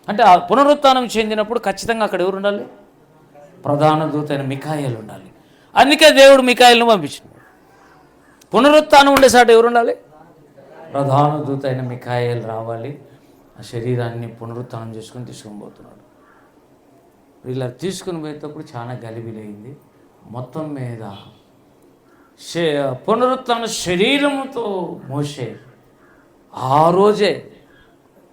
అంటే ఆ పునరుత్థానం చెందినప్పుడు ఖచ్చితంగా అక్కడ ఎవరు ఉండాలి? ప్రధాన దూత అయిన మిఖాయేలు ఉండాలి. అందుకే దేవుడు మిఖాయేలును పంపించినాడు. పునరుత్థానం ఉండేసాట ఎవరు ఉండాలి? ప్రధాన దూత అయిన మిఖాయేలు రావాలి. ఆ శరీరాన్ని పునరుత్థానం చేసుకుని తీసుకొని పోతున్నాడు. ఇలా తీసుకుని పోయేటప్పుడు చాలా గలిబిలైంది. మొత్తం మీద పునరుత్థాన శరీరముతో మోషే ఆ రోజే,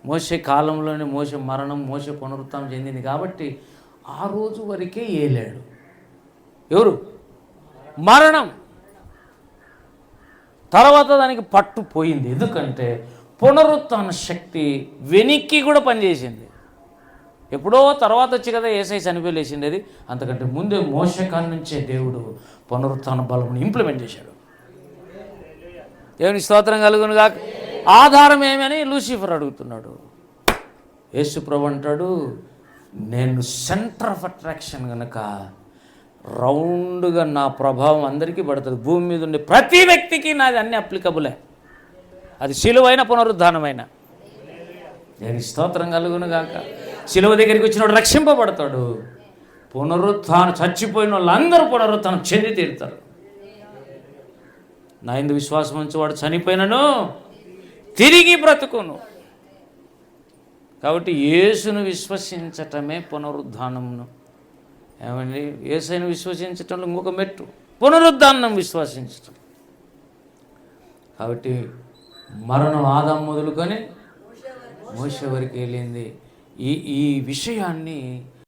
మోషే కాలంలోనే మోషే మరణం, మోషే పునరుత్థానం చెందింది కాబట్టి ఆ రోజు వరకే ఏలాడు. ఎవరు? మరణం. తర్వాత దానికి పట్టు పోయింది. ఎందుకంటే పునరుత్థాన శక్తి వెనక్కి కూడా పనిచేసింది. ఎప్పుడో తర్వాత వచ్చి కదా యేసయ్య చనిపోయి లేచింది. అది అంతకంటే ముందే మోషే కాడి నుంచే దేవుడు పునరుత్థాన బలమును ఇంప్లిమెంట్ చేశాడు. దేవుని స్తోత్రం కలుగును గాక. ఆధారం ఏమని లూసిఫర్ అడుగుతున్నాడు. యేసు ప్రభు అంటాడు, నేను సెంటర్ ఆఫ్ అట్రాక్షన్ కనుక రౌండ్గా నా ప్రభావం అందరికీ పడుతుంది. భూమి మీద ఉండే ప్రతి వ్యక్తికి నాది అన్ని అప్లికబులే. అది శిలువైన పునరుద్ధానమైన. నేను స్తోత్రం కలుగును గాక. శిలువ దగ్గరికి వచ్చినప్పుడు రక్షింపబడతాడు. పునరుత్థానం చచ్చిపోయిన వాళ్ళందరూ పునరుత్థానం చెంది తీరుతారు. నా యందు విశ్వాసం ఉంచి వాడు చనిపోయినను తిరిగి బ్రతుకును. కాబట్టి యేసును విశ్వసించటమే పునరుద్ధానమును. ఏమండి, యేసును విశ్వసించటంలో ఇంకొక మెట్టు పునరుద్ధానం విశ్వసించటం. కాబట్టి మరణం ఆదాం మొదలుకొని మోషే వరకు వెళ్ళింది. ఈ విషయాన్ని